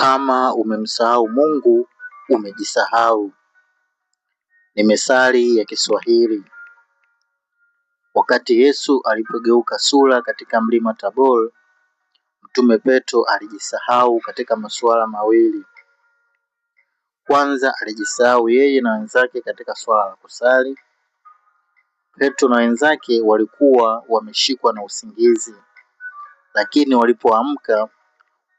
Kama umemsahau Mungu, umejisahau. Ni methali ya Kiswahili. Wakati Yesu alipogeuka sura katika mlima Tabor, Mtume Petro alijisahau katika masuala mawili. Kwanza, alijisahau yeye na wenzake katika swala la kusali. Petro na wenzake walikuwa wameshikwa na usingizi, lakini walipoamka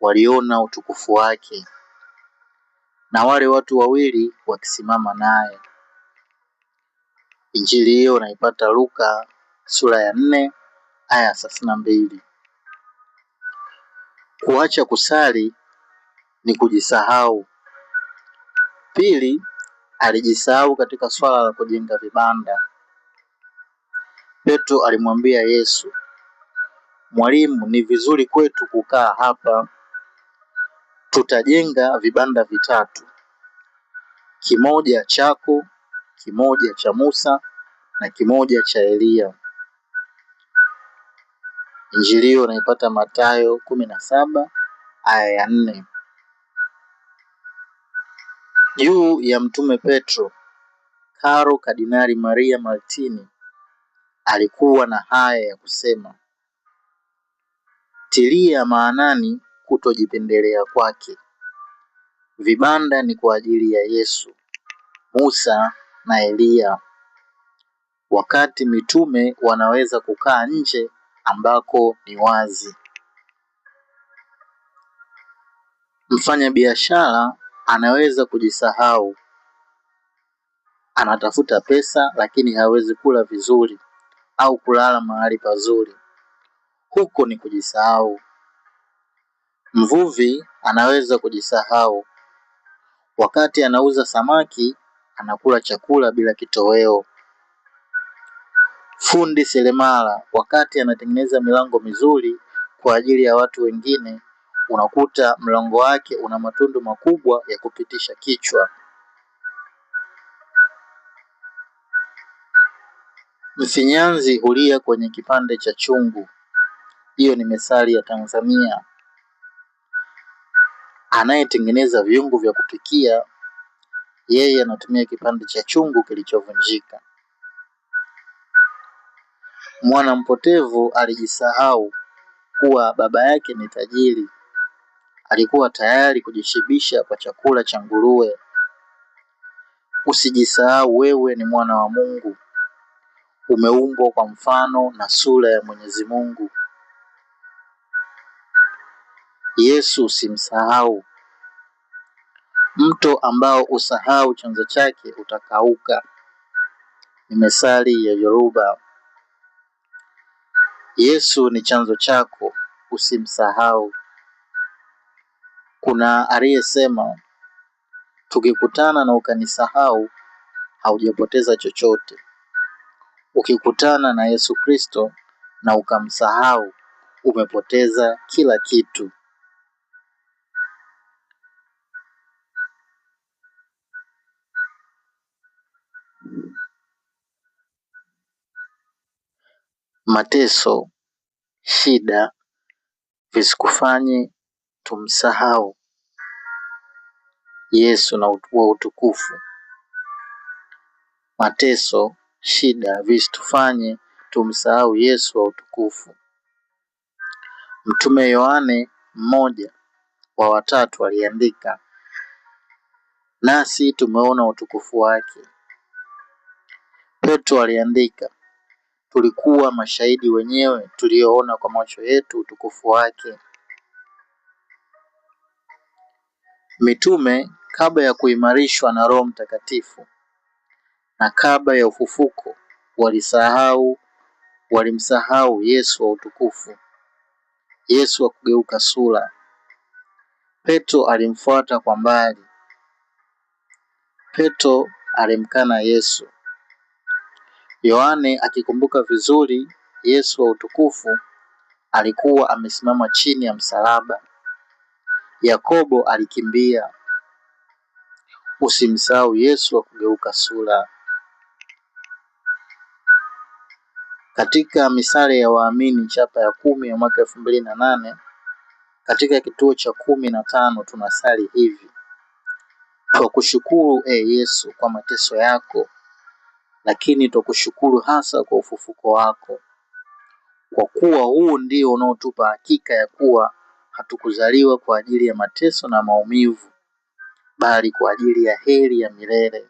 waliona utukufu wake na wale watu wawili wakisimama naye. Injili hiyo unaipata Luka sura ya 4 aya ya 32. Kuacha kusali ni kujisahau. Pili, alijisahau katika swala la kujenga vibanda. Petro alimwambia Yesu, "Mwalimu, ni vizuri kwetu kukaa hapa. Tutajenga vibanda vitatu. Kimoja chako, kimoja cha Musa na kimoja cha Eliya." Injili hiyo unaipata Mathayo 17 aya ya 4. Juu ya Mtume Petro, Karo Kardinali Maria Martini alikuwa na haya ya kusema: "Tilia maanani kutojipendelea kwake. Vibanda ni kwa ajili ya Yesu, Musa na Eliya, wakati mitume wanaweza kukaa nje ambako ni wazi." Mfanyabiashara anaweza kujisahau. Anatafuta pesa lakini hawezi kula vizuri au kulala mahali pazuri. Huko ni kujisahau. Mvuvi anaweza kujisahau. Wakati anauza samaki, anakula chakula bila kitoweo. Fundi seremala wakati anatengeneza milango mizuri kwa ajili ya watu wengine, unakuta mlango wake una matundu makubwa ya kupitisha kichwa. Mfinyanzi hulia kwenye kipande cha chungu. Hiyo ni methali ya Tanzania. Anayetengeneza viungo vya kupikia, yeye anatumia kipande cha chungu kilichovunjika. Mwana mpotevu alijisahau kuwa baba yake ni tajiri. Alikuwa tayari kujishibisha kwa chakula cha nguruwe. Usijisahau, wewe ni mwana wa Mungu. Umeumbwa kwa mfano na sura ya Mwenyezi Mungu. Yesu usimsahau. Mto ambao usahau chanzo chake utakauka. Ni methali ya Yoruba. Yesu ni chanzo chako, usimsahau. Kuna aliyesema, tukikutana na ukanisahau, haujapoteza chochote. Ukikutana na Yesu Kristo na ukamsahau, umepoteza kila kitu. Mateso, shida visikufanye tumsahau Yesu na wa utukufu. Mateso, shida visitufanye tumsahau Yesu wa utukufu. Mtume Yohane, mmoja wa watatu, aliandika, nasi tumeona utukufu wake. Petro aliandika, tulikuwa mashahidi wenyewe tulioona kwa macho yetu utukufu wake. Mitume kabla ya kuimarishwa na Roho Mtakatifu na kabla ya ufufuko walimsahau Yesu wa utukufu, Yesu wa kugeuka sura. Petro alimfuata kwa mbali. Petro alimkana Yesu. Yohane akikumbuka vizuri Yesu wa utukufu alikuwa amesimama chini ya msalaba. Yakobo alikimbia. Usimsahau Yesu wa kugeuka sura. Katika misale ya waamini chapa ya 10 ya mwaka 2008, Katika kituo cha 15 tunasali hivi: twakushukuru Yesu kwa mateso yako, lakini twakushukuru hasa kwa ufufuko wako, kwa kuwa huu ndio unaotupa hakika ya kuwa hatukuzaliwa kwa ajili ya mateso na maumivu, bali kwa ajili ya heri ya milele.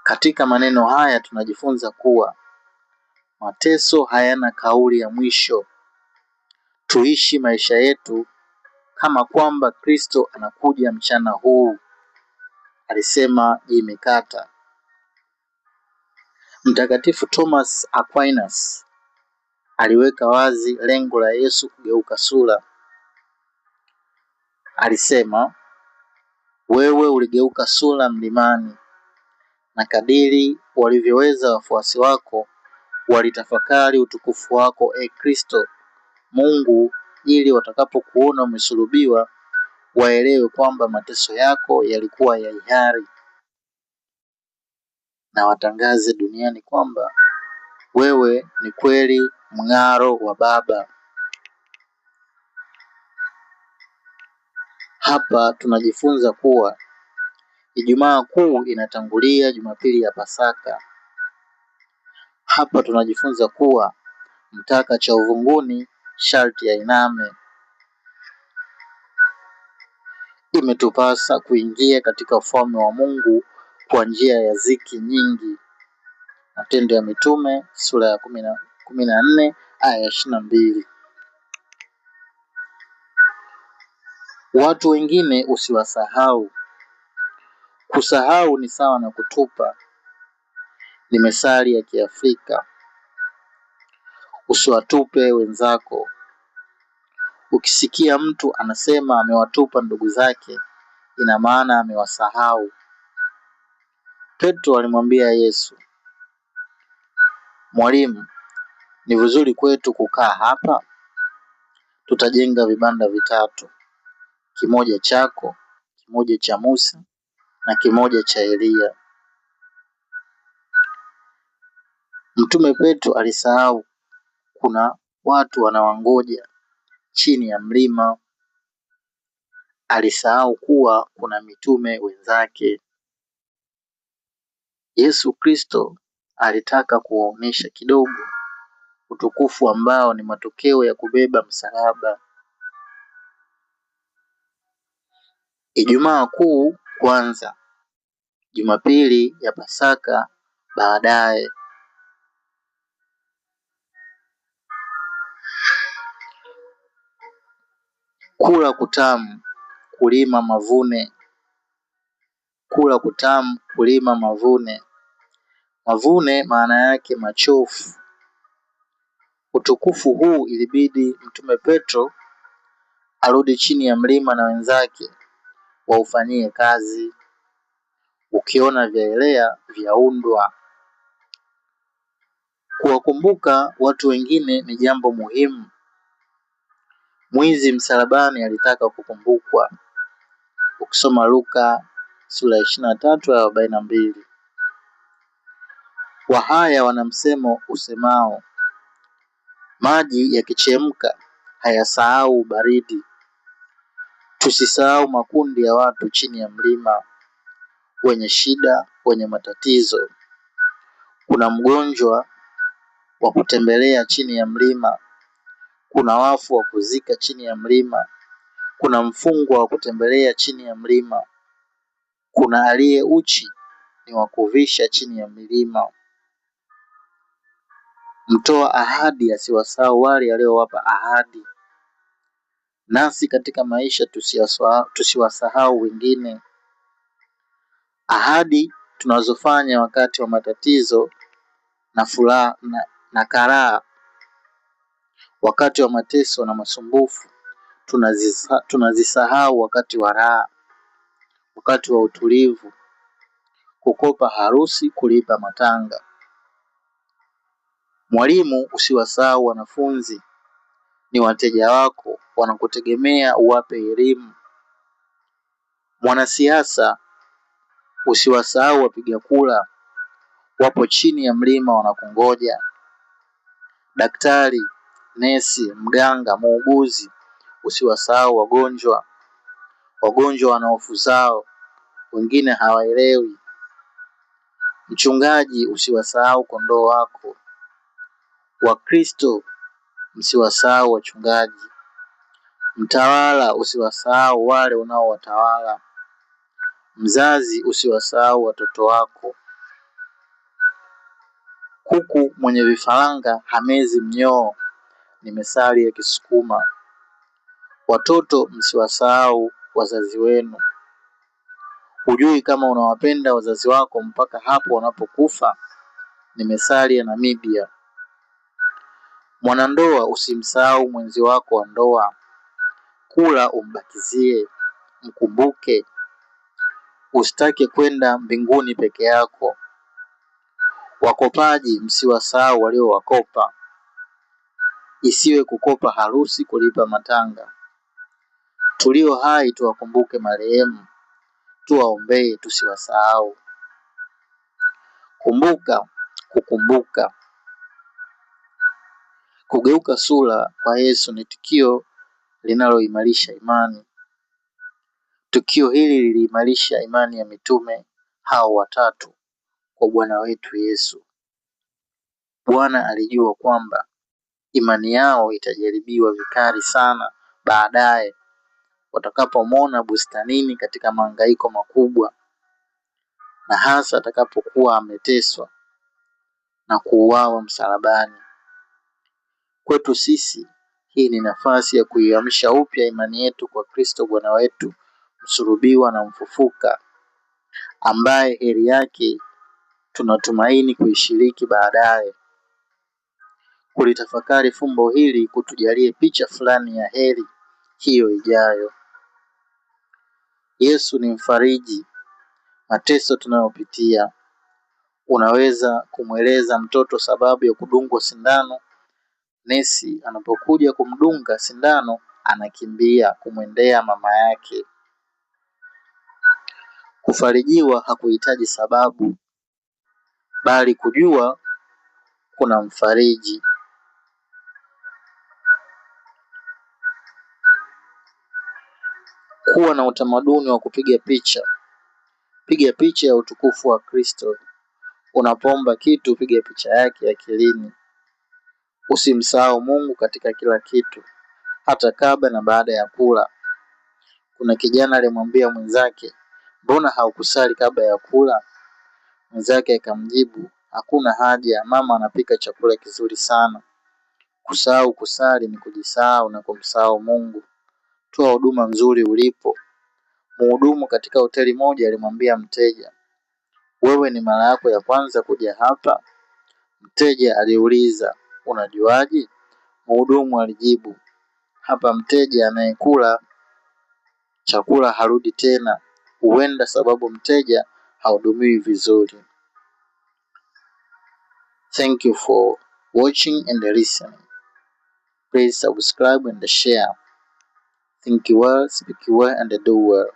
Katika maneno haya tunajifunza kuwa mateso hayana kauli ya mwisho. Tuishi maisha yetu kama kwamba Kristo anakuja mchana huu, alisema Jimmy Carter. Mtakatifu Thomas Aquinas aliweka wazi lengo la Yesu kugeuka sura. Alisema, wewe uligeuka sura mlimani, na kadiri walivyoweza wafuasi wako walitafakari utukufu wako Kristo Mungu, ili watakapokuona umesulubiwa waelewe kwamba mateso yako yalikuwa ya hiari, na watangaze duniani kwamba wewe ni kweli mng'aro wa Baba. Hapa tunajifunza kuwa Ijumaa Kuu inatangulia Jumapili ya Pasaka. Hapa tunajifunza kuwa mtaka cha uvunguni sharti ainame. Imetupasa kuingia katika ufalme wa Mungu kwa njia ya ziki nyingi. Matendo ya Mitume sura ya 14 aya ya 22. Watu wengine usiwasahau. Kusahau ni sawa na kutupa. Ni methali ya Kiafrika. Usiwatupe wenzako. Ukisikia mtu anasema amewatupa ndugu zake, ina maana amewasahau. Petro alimwambia Yesu, Mwalimu, ni vizuri kwetu kukaa hapa? Tutajenga vibanda 3, kimoja chako, kimoja cha Musa na kimoja cha Eliya. Mtume Petro alisahau kuna watu wanawangoja chini ya mlima. Alisahau kuwa kuna mitume wenzake. Yesu Kristo alitaka kuwaonyesha kidogo utukufu ambao ni matokeo ya kubeba msalaba. Ijumaa Kuu kwanza, Jumapili ya Pasaka baadaye. Kula kutamu, kulima mavune. Kula kutamu, kulima mavune. Mavune maana yake machofu. Utukufu huu ilibidi Mtume Petro arudi chini ya mlima na wenzake waufanyie kazi. Ukiona vyaelea vyaundwa. Kuwakumbuka watu wengine ni jambo muhimu. Mwizi msalabani alitaka kukumbukwa. Ukisoma Luka sura ya 23 aya 42. Wahaya wana msemo usemao, maji yakichemka hayasahau baridi. Tusisahau makundi ya watu chini ya mlima, wenye shida, wenye matatizo. Kuna mgonjwa wa kutembelea chini ya mlima. Kuna wafu wa kuzika chini ya mlima. Kuna mfungwa wa kutembelea chini ya mlima. Kuna aliye uchi ni wa kuvisha chini ya milima. Mtoa ahadi asiwasahau wale aliowapa ahadi. Nasi katika maisha tusiwasahau wengine. Ahadi tunazofanya wakati wa matatizo na furaha na karaha, wakati wa mateso na masumbufu tunazisahau wakati wa raha, wakati wa utulivu, kukopa harusi, kulipa matanga. Mwalimu, usiwasahau wanafunzi. Ni wateja wako, wanakutegemea uwape elimu. Mwanasiasa, usiwasahau wapiga kura, wapo chini ya mlima wanakungoja. Daktari, nesi, mganga, muuguzi usiwasahau wagonjwa wana hofu zao, wengine hawaelewi. Mchungaji, usiwasahau kondoo wako. Wakristo, msiwasahau wachungaji. Mtawala, usiwasahau wale unaowatawala. Mzazi, usiwasahau watoto wako. Kuku mwenye vifaranga hamezi mnyoo, ni methali ya Kisukuma. Watoto, msiwasahau wazazi wenu. Hujui kama unawapenda wazazi wako mpaka hapo wanapokufa, ni methali ya Namibia. Mwanandoa, usimsahau mwenzi wako wa ndoa. Kula umbakizie, mkumbuke. Usitake kwenda mbinguni peke yako. Wakopaji, msiwasahau waliowakopa. Isiwe kukopa harusi kulipa matanga. Tulio hai tuwakumbuke marehemu, tuwaombee tusiwasahau. Kumbuka kukumbuka. Kugeuka sura kwa Yesu ni tukio linaloimarisha imani. Tukio hili liliimarisha imani ya mitume hao watatu kwa Bwana wetu Yesu. Bwana alijua kwamba imani yao itajaribiwa vikali sana baadaye watakapomwona bustanini katika mahangaiko makubwa, na hasa atakapokuwa ameteswa na kuuawa msalabani. Kwetu sisi, hii ni nafasi ya kuiamsha upya imani yetu kwa Kristo Bwana wetu msulubiwa na mfufuka, ambaye heri yake tunatumaini kuishiriki baadaye. Kulitafakari fumbo hili kutujalie picha fulani ya heri hiyo ijayo. Yesu ni mfariji mateso tunayopitia. Unaweza kumweleza mtoto sababu ya kudungwa sindano. Nesi anapokuja kumdunga sindano anakimbia kumwendea mama yake. Kufarijiwa hakuhitaji sababu, bali kujua kuna mfariji. Kuwa na utamaduni wa kupiga picha. Piga picha ya utukufu wa Kristo. Unapoomba kitu, piga picha yake akilini. Usimsahau Mungu katika kila kitu, hata kabla na baada ya kula. Kuna kijana alimwambia mwenzake, mbona haukusali kabla ya kula? Mwenzake akamjibu, hakuna haja, mama anapika chakula kizuri sana. Kusahau kusali ni kujisahau na kumsahau Mungu. Toa huduma nzuri ulipo. Mhudumu katika hoteli moja alimwambia mteja, wewe ni mara yako ya kwanza kuja hapa? Mteja aliuliza, unajuaje? Mhudumu alijibu, hapa mteja anayekula chakula harudi tena. Huenda sababu mteja hahudumiwi vizuri. Thank you for watching and listening. Please subscribe and share. Think well, speak well and do well.